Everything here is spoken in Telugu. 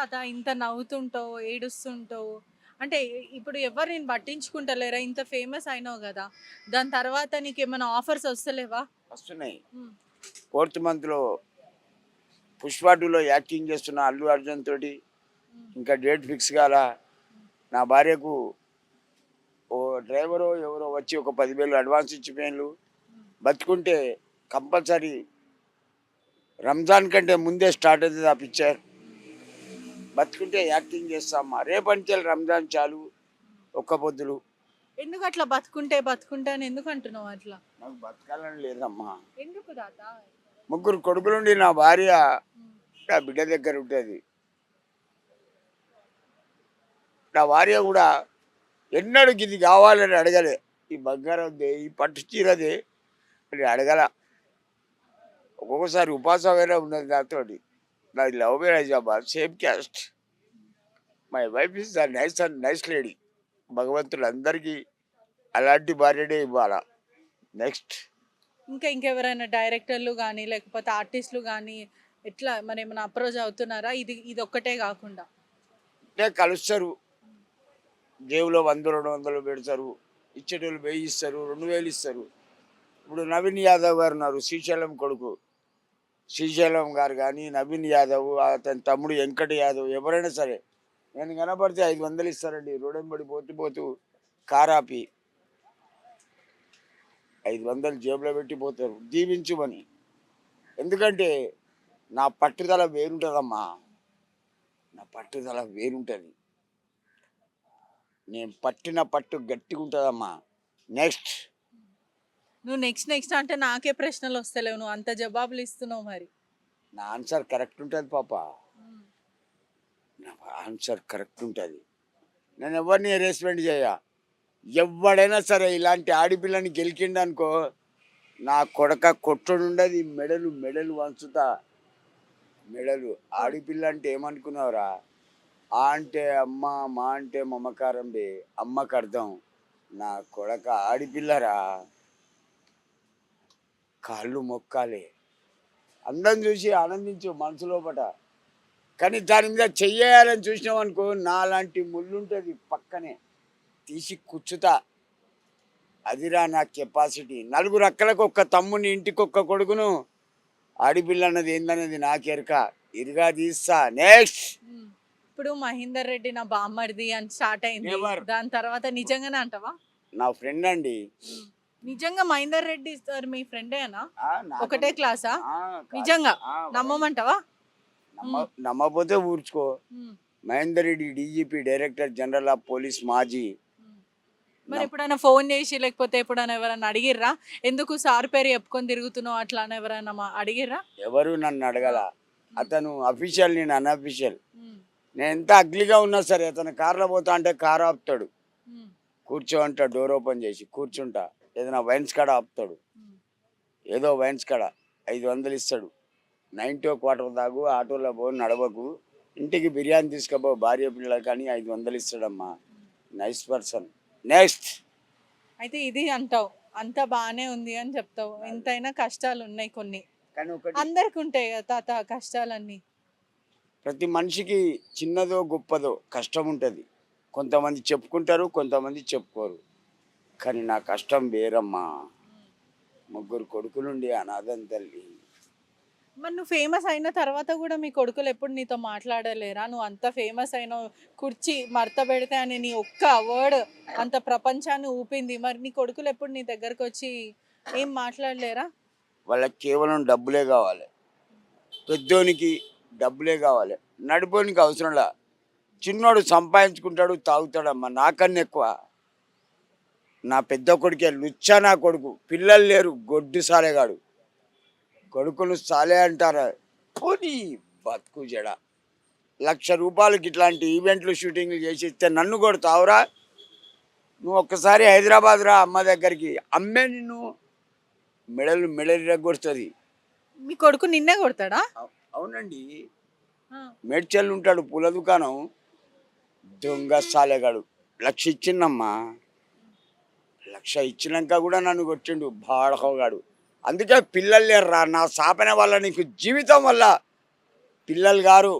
తాత ఇంత నవ్వుతుంటావు, ఏడుస్తుంటావు? అంటే ఇప్పుడు ఎవరు నిన్ను పట్టించుకుంటలేరా? ఇంత ఫేమస్ అయినావు గదా! దాని తర్వాత నీకేమైనా ఆఫర్స్ వస్తలేవా? వస్తున్నాయి. హ్మ్. ఫోర్త్ మంత్లో పుష్ప 2లో యాక్టింగ్ చేస్తున్న అల్లు అర్జున్ తోటి. హ్మ్. ఇంకా డేట్ ఫిక్స్ కాల. నా భార్యకు ఓ డ్రైవరో ఎవరో వచ్చి ఒక 10,000 అడ్వాన్స్ ఇచ్చిపోయిన్లు. హ్మ్. బతుకుంటే కంపల్సరీ రంజాన్ కంటే ముందే స్టార్ట్ అవుతుంది ఆ పిక్చర్. బతుకుంటే యాక్టింగ్ చేస్తామా. రేపంచెల్ రంజాన్ చాలు, ఒక్క పొద్దులు. ఎందుకు అట్లా బతుకుంటే అని ఎందుకు అంటున్నావు అట్లా? నాకు బతకాలని లేదమ్మా. ఎందుకు తాత? ముగ్గురు కొడుకులుండి నా భార్య హ్మ్. నా బిడ్డ దగ్గర ఉంటుంది. నా భార్య కూడా ఎన్నడూ ఇది కావాలని అడగలే. ఈ బంగారందే, ఈ పట్టు చీరదే అని అడగల. ఒక్కొక్కసారి ఉపాసం వేరే ఉన్నది నాతోటి. నాది లవ్ మ్యారేజ్ అమ్మా, same caste. My wife is the nice and nice lady. భగవంతుడు అందరికీ అలాంటి భార్యనే ఇవ్వాలా. నెక్స్ట్ ఇంకెవరైనా డైరెక్టర్లు గానీ, లేకపోతే ఆర్టిస్టులు గానీ ఎట్లా మరేమైనా అప్రోచ్ అవుతున్నారా? ఇదొక్కటే గాకుండా? అంటే కలుస్తారు. జేబులో 100, 200 పెడతారు. ఇచ్చేటోళ్ళు 1000 ఇస్తారు, 2000 ఇస్తారు. ఇప్పుడు నవీన్ యాదవ్ గారు ఉన్నారు, శ్రీశైలం కొడుకు. శ్రీశైలం గారు కానీ, నవీన్ యాదవ్, అతని తమ్ముడు వెంకట యాదవ్, ఎవరైనా సరే నేను కనపడితే 500 ఇస్తారండి. రోడెంబడి పోతూ పోతూ కారాపి 500 జేబులో పెట్టిపోతారు దీవించుమని. ఎందుకంటే నా పట్టుదల వేరుంటుందమ్మా. నా పట్టుదల వేరుంటుంది. నేను పట్టిన పట్టు గట్టిగా ఉంటుందమ్మా. నెక్స్ట్ నువ్వు నెక్స్ట్ అంటే నాకే ప్రశ్నలు వస్తలేవు. నువ్వు అంత జవాబులు ఇస్తున్నావు మరి. నా ఆన్సర్ కరెక్ట్ ఉంటుంది పాప. హ్మ్. నా ఆన్సర్ కరెక్ట్ ఉంటుంది. నేను ఎవరిని హెరాస్మెంట్ చేయ. ఎవడైనా సరే ఇలాంటి ఆడపిల్లని గెలికిండనుకో, నా కొడక కొట్టుడుండదు. మెడలు మెడలు వంచుతా. మెడలు. ఆడపిల్ల అంటే ఏమనుకున్నావురా? ఆ అంటే అమ్మ, మా అంటే మమకారం బే. అమ్మకు అర్థం. నా కొడక ఆడిపిల్లరా, కాళ్ళు మొక్కాలే. అందం చూసి ఆనందించు మనసు లోపట. కానీ దాని మీద చెయ్యాలని చూసినావు అనుకో, నాలాంటి ముళ్ళుంటుంది పక్కనే, తీసి కుచ్చుతా. అదిరా నా కెపాసిటీ. నలుగురు అక్కలకు ఒక్క తమ్ముని, ఇంటికి ఒక్క కొడుకును. ఆడిపిల్ల అన్నది ఏందనేది నాకెరక. ఇరుగా తీస్తా. నెక్స్ట్ హ్మ్. ఇప్పుడు 'మహేందర్ రెడ్డి నా బామ్మర్ది' అని స్టార్ట్ అయింది. నెవర్. దాని తర్వాత నిజంగానే అంటావా? నా ఫ్రెండ్ అండి. హ్మ్. నిజంగా 'మహేందర్ రెడ్డి' సార్ మీ ఫ్రెండేనా? ఒకటే నాకన్నా క్లాసా? కాదు. నిజంగా నమ్మమంటావా? హ్మ్. నమ్మకపోతే ఊర్చుకో. హ్మ్. Mahender Reddy DGP, director general of police మాజీ. హ్మ్. మరెప్పుడైనా ఫోన్ జేసి లేకపోతే ఎప్పుడైనా ఎవరైనా అడిగిర్రా? ఎందుకు సార్ పేరు చెప్పుకొని తిరుగుతున్నావు అట్లా అని ఎవరైనా అడిగిర్రా? ఎవరు నన్ను అడగల. హ్మ్. అతను అఫీషియల్, నేను అన్అఫీషియల్. హ్మ్. నేను ఎంత అగ్లీగా ఉన్నా సరే అతను కార్లో పోతా అంటే కారు ఆపుతాడు. హ్మ్. కూర్చో అంట, డోర్ ఓపెన్ చేసి కూర్చుంటా. ఏదైనా వైన్స్ కాడ ఆపుతాడు. హ్మ్. ఏదో వైన్స్ కాడ 500 ఇస్తాడు. 90 క్వార్టర్ తాగు, ఆటోలో పో, నడవకు, ఇంటికి బిర్యానీ తీసుకుపో, భార్య పిల్లలు కానీ 500 ఇస్తాడమ్మా. Nice person. నెక్స్ట్ అయితే ఇది అంటావు. అంతా బానే ఉంది అని చెప్తావు. ఎంతైనా కష్టాలున్నాయి కొన్ని. కానీ ఒకటి, అందరికి ఉంటాయి కదా తాత కష్టాలన్నీ. ప్రతి మనిషికి చిన్నదో గొప్పదో కష్టం ఉంటుంది. కొంతమంది చెప్పుకుంటారు, కొంతమంది చెప్పుకోరు. కానీ నా కష్టం వేరమ్మా. ముగ్గురు కొడుకులుండి అనాథం తల్లి. మరి నువ్వు ఫేమస్ అయిన తర్వాత కూడా మీ కొడుకులు ఎప్పుడు నీతో మాట్లాడలేరా? నువ్వు అంత ఫేమస్ అయినావు, కుర్చీ మడత పెడితే అని నీ ఒక్క వర్డ్ అంత ప్రపంచాన్ని ఊపింది. మరి నీ కొడుకులు ఎప్పుడు నీ దగ్గరకు వచ్చి ఏం మాట్లాడలేరా? వాళ్ళకి కేవలం డబ్బులే కావాలి. పెద్దోనికి డబ్బులే కావాలి, నడిపోనికి అవసరంలా. చిన్నోడు సంపాదించుకుంటాడు, తాగుతాడమ్మా. నాకన్నా ఎక్కువ నా పెద్ద కొడుకే లుచ్చా. నా కొడుకు పిల్లలు లేరు, గొడ్డు సాలేగాడు. కొడుకులు సాలే అంటారా? పోనీ బతుకు జడ. ₹1,00,000 ఇట్లాంటి ఈవెంట్లు షూటింగ్లు చేసి ఇస్తే నన్ను కొడతావురా? నువ్వు ఒక్కసారి హైదరాబాద్ రా అమ్మ దగ్గరికి, అమ్మే నిన్ను మెడలు మెడలు కొడుతుంది. మీ కొడుకు నిన్నే కొడతాడా? అవునండి. ఆ. మేడ్చల్ ఉంటాడు, పూల దుకాణం. దొంగ సాలేగాడు. 1,00,000 ఇచ్చిందమ్మా. 1,00,000 ఇచ్చినాక కూడా నన్ను కొట్టిండు బాడకోగాడు. అందుకే పిల్లలు లేరురా. నా సాపన వల్ల నీకు జీవితం వల్ల పిల్లలు గారు.